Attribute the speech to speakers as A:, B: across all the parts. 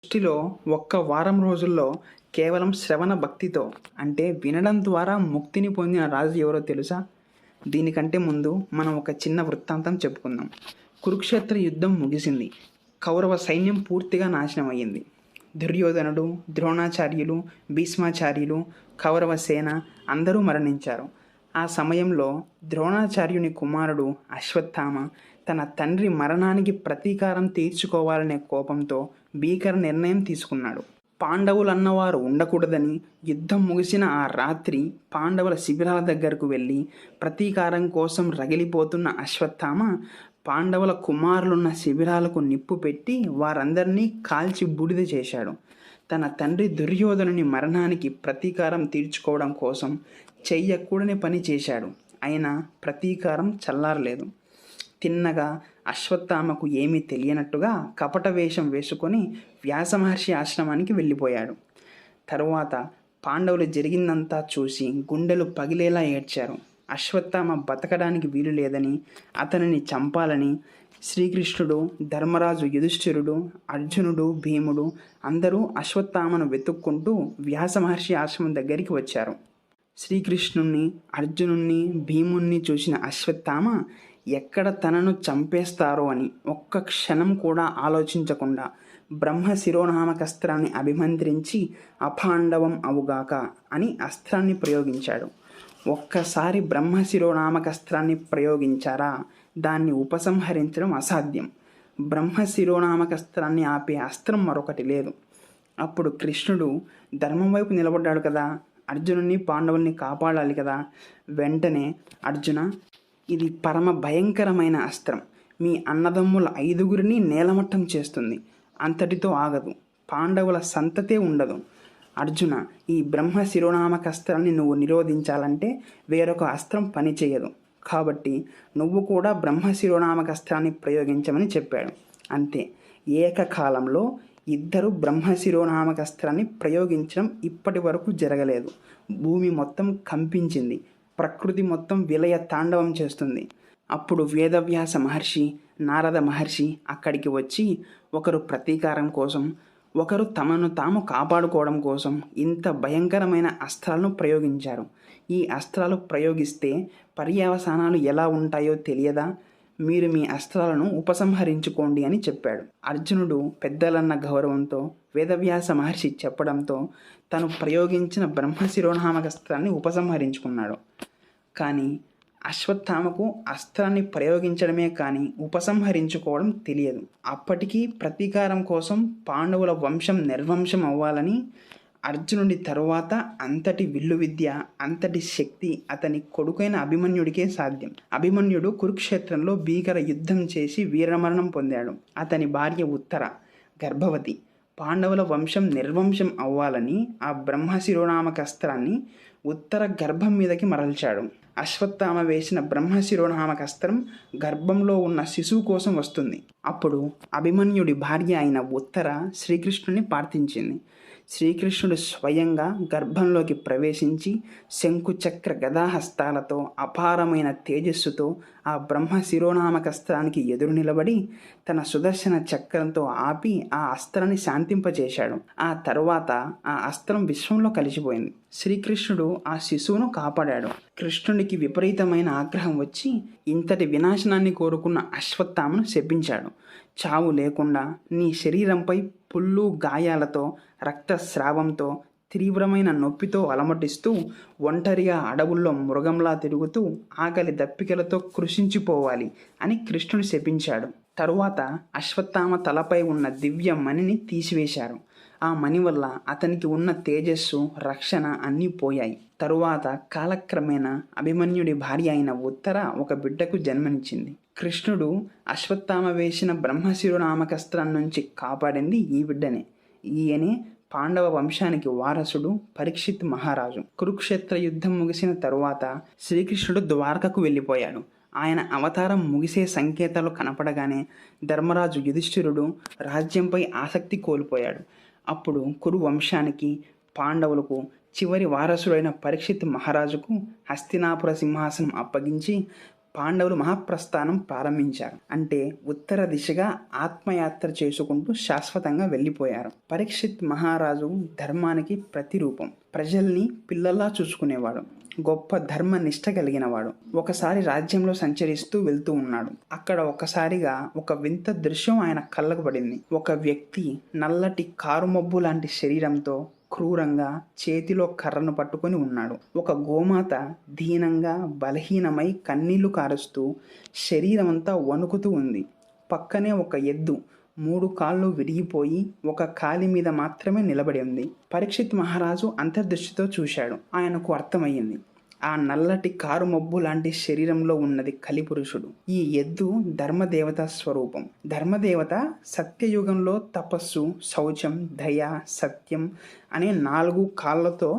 A: దృష్టిలో ఒక్క వారం రోజుల్లో కేవలం శ్రవణ భక్తితో అంటే వినడం ద్వారా ముక్తిని పొందిన రాజు ఎవరో తెలుసా? దీనికంటే ముందు మనం ఒక చిన్న వృత్తాంతం చెప్పుకుందాం. కురుక్షేత్ర యుద్ధం ముగిసింది. కౌరవ సైన్యం పూర్తిగా నాశనం అయ్యింది. దుర్యోధనుడు, ద్రోణాచార్యులు, భీష్మాచార్యులు, కౌరవ సేన అందరూ మరణించారు. ఆ సమయంలో ద్రోణాచార్యుని కుమారుడు అశ్వత్థామ తన తండ్రి మరణానికి ప్రతీకారం తీర్చుకోవాలనే కోపంతో భీకర నిర్ణయం తీసుకున్నాడు. పాండవులన్నవారు ఉండకూడదని యుద్ధం ముగిసిన ఆ రాత్రి పాండవుల శిబిరాల దగ్గరకు వెళ్ళి ప్రతీకారం కోసం రగిలిపోతున్న అశ్వత్థామ పాండవుల కుమారులున్న శిబిరాలకు నిప్పు పెట్టి వారందరినీ కాల్చి బూడిద చేశాడు. తన తండ్రి దుర్యోధనుని మరణానికి ప్రతీకారం తీర్చుకోవడం కోసం చెయ్యకూడని పని చేశాడు. అయినా ప్రతీకారం చల్లారలేదు. తిన్నగా అశ్వత్థామకు ఏమీ తెలియనట్టుగా కపట వేషం వేసుకొని వ్యాసమహర్షి ఆశ్రమానికి వెళ్ళిపోయాడు. తరువాత పాండవులు జరిగిందంతా చూసి గుండెలు పగిలేలా ఏడ్చారు. అశ్వత్థామ బతకడానికి వీలు లేదని, అతనిని చంపాలని శ్రీకృష్ణుడు, ధర్మరాజు యుధిష్ఠిరుడు, అర్జునుడు, భీముడు అందరూ అశ్వత్థామను వెతుక్కుంటూ వ్యాసమహర్షి ఆశ్రమం దగ్గరికి వచ్చారు. శ్రీకృష్ణుణ్ణి, అర్జునుణ్ణి, భీముణ్ణి చూసిన అశ్వత్థామ ఎక్కడ తనను చంపేస్తారో అని ఒక్క క్షణం కూడా ఆలోచించకుండా బ్రహ్మ శిరోనామకస్త్రాన్ని అభిమంత్రించి అపాండవం అవుగాక అని అస్త్రాన్ని ప్రయోగించాడు. ఒక్కసారి బ్రహ్మ శిరోనామకస్త్రాన్ని ప్రయోగించారా దాన్ని ఉపసంహరించడం అసాధ్యం. బ్రహ్మ శిరోనామకస్త్రాన్ని ఆపే అస్త్రం మరొకటి లేదు. అప్పుడు కృష్ణుడు ధర్మం వైపు నిలబడ్డాడు కదా, అర్జునుడిని పాండవుల్ని కాపాడాలి కదా. వెంటనే అర్జున, ఇది పరమ భయంకరమైన అస్త్రం. మీ అన్నదమ్ముల 5గురిని నేలమట్టం చేస్తుంది. అంతటితో ఆగదు. పాండవుల సంతతే ఉండదు. అర్జున, ఈ బ్రహ్మ శిరోనామకస్త్రాన్ని నువ్వు నిరోధించాలంటే వేరొక అస్త్రం పనిచేయదు. కాబట్టి నువ్వు కూడా బ్రహ్మ శిరోనామకస్త్రాన్ని ప్రయోగించమని చెప్పాడు. అంతే, ఏకకాలంలో ఇద్దరు బ్రహ్మ శిరోనామకస్త్రాన్ని ప్రయోగించడం ఇప్పటి వరకు జరగలేదు. భూమి మొత్తం కంపించింది. ప్రకృతి మొత్తం విలయ తాండవం చేస్తుంది. అప్పుడు వేదవ్యాస మహర్షి, నారద మహర్షి అక్కడికి వచ్చి ఒకరు ప్రతీకారం కోసం, ఒకరు తమను తాము కాపాడుకోవడం కోసం ఇంత భయంకరమైన అస్త్రాలను ప్రయోగించారు. ఈ అస్త్రాలు ప్రయోగిస్తే పర్యవసానాలు ఎలా ఉంటాయో తెలియదా? మీరు మీ అస్త్రాలను ఉపసంహరించుకోండి అని చెప్పాడు. అర్జునుడు పెద్దలన్న గౌరవంతో వేదవ్యాస మహర్షి చెప్పడంతో తను ప్రయోగించిన బ్రహ్మ శిరోనామకస్త్రాన్ని ఉపసంహరించుకున్నాడు. కానీ అశ్వత్థామకు అస్త్రాన్ని ప్రయోగించడమే కానీ ఉపసంహరించుకోవడం తెలియదు. అప్పటికీ ప్రతీకారం కోసం పాండవుల వంశం నిర్వంశం అవ్వాలని అర్జునుడి తరువాత అంతటి విల్లు విద్య, అంతటి శక్తి అతని కొడుకైన అభిమన్యుడికే సాధ్యం. అభిమన్యుడు కురుక్షేత్రంలో భీకర యుద్ధం చేసి వీరమరణం పొందాడు. అతని భార్య ఉత్తర గర్భవతి. పాండవుల వంశం నిర్వంశం అవ్వాలని ఆ బ్రహ్మ శిరోనామకస్త్రాన్ని ఉత్తర గర్భం మీదకి మరల్చాడు. అశ్వత్థామ వేసిన బ్రహ్మ శిరోనామకస్త్రం గర్భంలో ఉన్న శిశువు కోసం వస్తుంది. అప్పుడు అభిమన్యుడి భార్య అయిన ఉత్తర శ్రీకృష్ణుని ప్రార్థించింది. శ్రీకృష్ణుడు స్వయంగా గర్భంలోకి ప్రవేశించి శంకుచక్ర గదాహస్తాలతో అపారమైన తేజస్సుతో ఆ బ్రహ్మ శిరోనామకస్త్రానికి ఎదురు నిలబడి తన సుదర్శన చక్రంతో ఆపి ఆ అస్త్రాన్ని శాంతింపచేశాడు. ఆ తరువాత ఆ అస్త్రం విశ్వంలో కలిసిపోయింది. శ్రీకృష్ణుడు ఆ శిశువును కాపాడాడు. కృష్ణుడికి విపరీతమైన ఆగ్రహం వచ్చి ఇంతటి వినాశనాన్ని కోరుకున్న అశ్వత్థామను శపించాడు. చావు లేకుండా నీ శరీరంపై పుళ్ళు, గాయాలతో, రక్తస్రావంతో, తీవ్రమైన నొప్పితో అలమటిస్తూ ఒంటరిగా అడవుల్లో మృగంలా తిరుగుతూ ఆకలి దప్పికలతో కృషించిపోవాలి అని కృష్ణుడు శపించాడు. తరువాత అశ్వత్థామ తలపై ఉన్న దివ్య మణిని తీసివేశారు. ఆ మణి వల్ల అతనికి ఉన్న తేజస్సు, రక్షణ అన్నీ పోయాయి. తరువాత కాలక్రమేణా అభిమన్యుడి భార్య అయిన ఉత్తర ఒక బిడ్డకు జన్మనిచ్చింది. కృష్ణుడు అశ్వత్థామ వేసిన బ్రహ్మశిరోనామకస్త్రం నుంచి కాపాడింది ఈ బిడ్డనే. ఈయనే పాండవ వంశానికి వారసుడు పరీక్షిత్ మహారాజు. కురుక్షేత్ర యుద్ధం ముగిసిన తరువాత శ్రీకృష్ణుడు ద్వారకకు వెళ్ళిపోయాడు. ఆయన అవతారం ముగిసే సంకేతాలు కనపడగానే ధర్మరాజు యుధిష్ఠిరుడు రాజ్యంపై ఆసక్తి కోల్పోయాడు. అప్పుడు కురు వంశానికి, పాండవులకు చివరి వారసుడైన పరీక్షిత్ మహారాజుకు హస్తినాపుర సింహాసనం అప్పగించి పాండవులు మహాప్రస్థానం ప్రారంభించారు. అంటే ఉత్తర దిశగా ఆత్మయాత్ర చేసుకుంటూ శాశ్వతంగా వెళ్ళిపోయారు. పరీక్షిత్ మహారాజు ధర్మానికి ప్రతిరూపం. ప్రజల్ని పిల్లల్లా చూసుకునేవాడు. గొప్ప ధర్మ నిష్ట కలిగినవాడు. ఒకసారి రాజ్యంలో సంచరిస్తూ వెళ్తూ ఉన్నాడు. అక్కడ ఒకసారిగా ఒక వింత దృశ్యం ఆయన కళ్ళకు పడింది. ఒక వ్యక్తి నల్లటి కారుమబ్బు లాంటి శరీరంతో క్రూరంగా చేతిలో కర్రను పట్టుకొని ఉన్నాడు. ఒక గోమాత దీనంగా బలహీనమై కన్నీళ్లు కారుస్తూ శరీరమంతా వణుకుతూ ఉంది. పక్కనే ఒక ఎద్దు 3 కాళ్ళు విరిగిపోయి ఒక కాలి మీద మాత్రమే నిలబడి ఉంది. పరీక్షిత్ మహారాజు అంతర్దృష్టితో చూశాడు. ఆయనకు అర్థమయ్యింది, ఆ నల్లటి కారు మబ్బు లాంటి శరీరంలో ఉన్నది కలిపురుషుడు. ఈ ఎద్దు ధర్మదేవత స్వరూపం. ధర్మదేవత సత్యయుగంలో తపస్సు, శౌచం, దయ, సత్యం అనే 4 కాళ్ళతో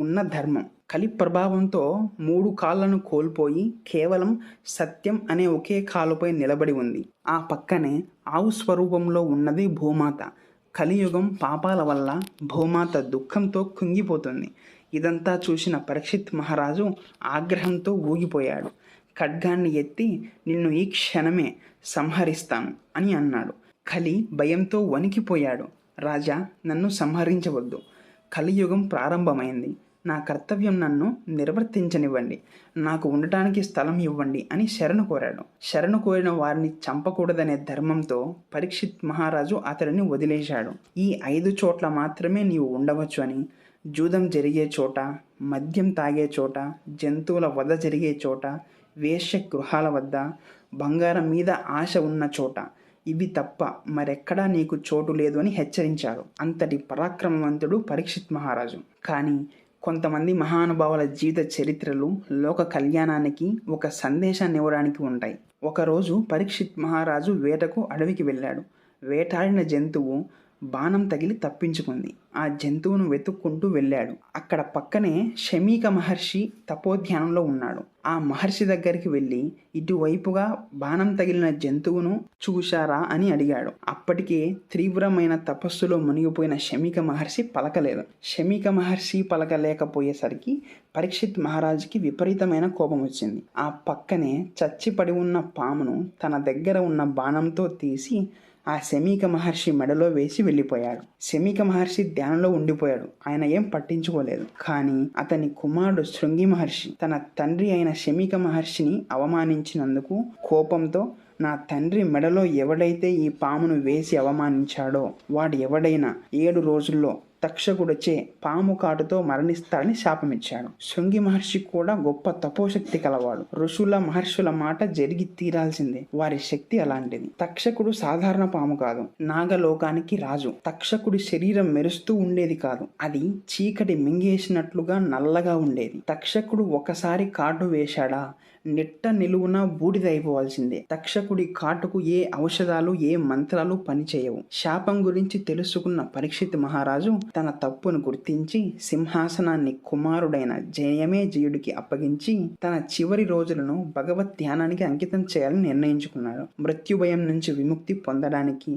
A: ఉన్న ధర్మం కలి ప్రభావంతో 3 కాళ్ళను కోల్పోయి కేవలం సత్యం అనే ఒకే కాలుపై నిలబడి ఉంది. ఆ పక్కనే ఆవు స్వరూపంలో ఉన్నది భూమాత. కలియుగం పాపాల వల్ల భూమాత దుఃఖంతో కుంగిపోతుంది. ఇదంతా చూసిన పరీక్షిత్ మహారాజు ఆగ్రహంతో ఊగిపోయాడు. ఖడ్గాన్ని ఎత్తి నిన్ను ఈ క్షణమే సంహరిస్తాను అని అన్నాడు. కలి భయంతో వణికిపోయాడు. రాజా, నన్ను సంహరించవద్దు. కలియుగం ప్రారంభమైంది. నా కర్తవ్యం నన్ను నిర్వర్తించనివ్వండి. నాకు ఉండటానికి స్థలం ఇవ్వండి అని శరణు కోరాడు. శరణు కోరిన వారిని చంపకూడదనే ధర్మంతో పరీక్షిత్ మహారాజు అతడిని వదిలేశాడు. ఈ 5 చోట్ల మాత్రమే నీవు ఉండవచ్చు అని, జూదం జరిగే చోట, మద్యం తాగే చోట, జంతువుల వధ జరిగే చోట, వేశ్య గృహాల వద్ద, బంగారం మీద ఆశ ఉన్న చోట, ఇవి తప్ప మరెక్కడా నీకు చోటు లేదు అని హెచ్చరించాడు. అంతటి పరాక్రమవంతుడు పరీక్షిత్ మహారాజు. కానీ కొంతమంది మహానుభావుల జీవిత చరిత్రలు లోక కళ్యాణానికి ఒక సందేశాన్ని ఇవ్వడానికి ఉంటాయి. ఒకరోజు పరీక్షిత్ మహారాజు వేటకు అడవికి వెళ్ళాడు. వేటాడిన జంతువు బాణం తగిలి తప్పించుకుంది. ఆ జంతువును వెతుక్కుంటూ వెళ్ళాడు. అక్కడ పక్కనే శమీక మహర్షి తపోధ్యానంలో ఉన్నాడు. ఆ మహర్షి దగ్గరికి వెళ్ళి ఇటువైపుగా బాణం తగిలిన జంతువును చూశారా అని అడిగాడు. అప్పటికే తీవ్రమైన తపస్సులో మునిగిపోయిన శమీక మహర్షి పలకలేదు. శమీక మహర్షి పలకలేకపోయేసరికి పరీక్షిత్ మహారాజుకి విపరీతమైన కోపం వచ్చింది. ఆ పక్కనే చచ్చిపడి ఉన్న పామును తన దగ్గర ఉన్న బాణంతో తీసి ఆ శమీక మహర్షి మెడలో వేసి వెళ్ళిపోయాడు. శమీక మహర్షి ధ్యానంలో ఉండిపోయాడు. ఆయన ఏం పట్టించుకోలేదు. కానీ అతని కుమారుడు శృంగి మహర్షి తన తండ్రి అయిన శమీక మహర్షిని అవమానించినందుకు కోపంతో, నా తండ్రి మెడలో ఎవడైతే ఈ పామును వేసి అవమానించాడో వాడు ఎవడైనా 7 రోజుల్లో తక్షకుడిచే పాము కాటుతో మరణిస్తాడని శాపమిచ్చాడు. శృంగి మహర్షి కూడా గొప్ప తపోశక్తి కలవాడు. ఋషుల మహర్షుల మాట జరిగి తీరాల్సిందే. వారి శక్తి అలాంటిది. తక్షకుడు సాధారణ పాము కాదు, నాగలోకానికి రాజు. తక్షకుడి శరీరం మెరుస్తూ ఉండేది కాదు, అది చీకటి మింగేసినట్లుగా నల్లగా ఉండేది. తక్షకుడు ఒకసారి కాటు వేశాడా నిట్ట నిలువున బూడిదైపోవాల్సిందే. తక్షకుడి కాటుకు ఏ ఔషధాలు, ఏ మంత్రాలు పనిచేయవు. శాపం గురించి తెలుసుకున్న పరీక్షిత్ మహారాజు తన తప్పును గుర్తించి సింహాసనాన్ని కుమారుడైన జయమేజయుడికి అప్పగించి తన చివరి రోజులను భగవద్ ధ్యానానికి అంకితం చేయాలని నిర్ణయించుకున్నాడు. మృత్యుభయం నుంచి విముక్తి పొందడానికి,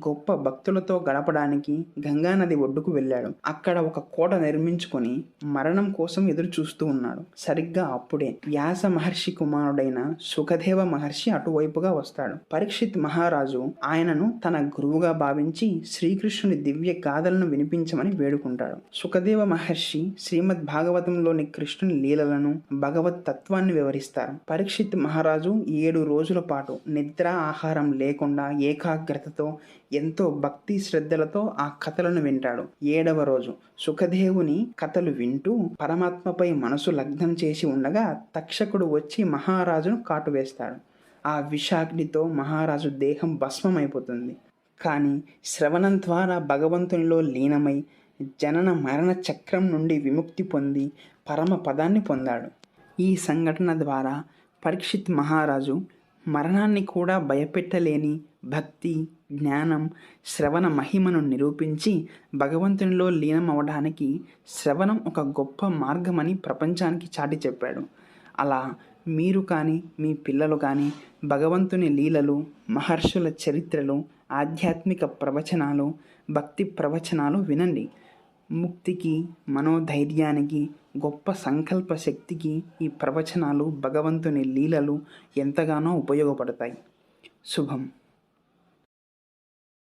A: గొప్ప భక్తులతో గడపడానికి గంగానది ఒడ్డుకు వెళ్ళాడు. అక్కడ ఒక కోట నిర్మించుకొని మరణం కోసం ఎదురు చూస్తూ ఉన్నాడు. సరిగ్గా అప్పుడే వ్యాస మహర్షి కుమారుడైన సుఖదేవ మహర్షి అటువైపుగా వస్తాడు. పరీక్షిత్ మహారాజు ఆయనను తన గురువుగా భావించి శ్రీకృష్ణుని దివ్య గాథలను వినిపించమని వేడుకుంటాడు. సుఖదేవ మహర్షి శ్రీమద్ భాగవతంలోని కృష్ణుని లీలలను, భగవత్ తత్వాన్ని వివరిస్తారు. పరీక్షిత్ మహారాజు 7 రోజుల పాటు నిద్ర ఆహారం లేకుండా ఏకాగ్రతతో ఎంతో భక్తి శ్రద్ధలతో ఆ కథలను వింటాడు. 7వ రోజు సుఖదేవుని కథలు వింటూ పరమాత్మపై మనసు లగ్నం చేసి ఉండగా తక్షకుడు వచ్చి మహారాజును కాటువేస్తాడు. ఆ విషాగ్నితో మహారాజు దేహం భస్మమైపోతుంది. కానీ శ్రవణం ద్వారా భగవంతునిలో లీనమై జనన మరణ చక్రం నుండి విముక్తి పొంది పరమ పదాన్ని పొందాడు. ఈ సంఘటన ద్వారా పరీక్షిత్ మహారాజు మరణాన్ని కూడా భయపెట్టలేని భక్తి, జ్ఞానం, శ్రవణ మహిమను నిరూపించి భగవంతునిలో లీనమవడానికి శ్రవణం ఒక గొప్ప మార్గమని ప్రపంచానికి చాటి చెప్పాడు. అలా మీరు కానీ మీ పిల్లలు కానీ భగవంతుని లీలలు, మహర్షుల చరిత్రలు, ఆధ్యాత్మిక ప్రవచనాలు, భక్తి ప్రవచనాలు వినండి. ముక్తికి, మనోధైర్యానికి, గొప్ప సంకల్ప శక్తికి ఈ ప్రవచనాలు, భగవంతుని లీలలు ఎంతగానో ఉపయోగపడతాయి. శుభం.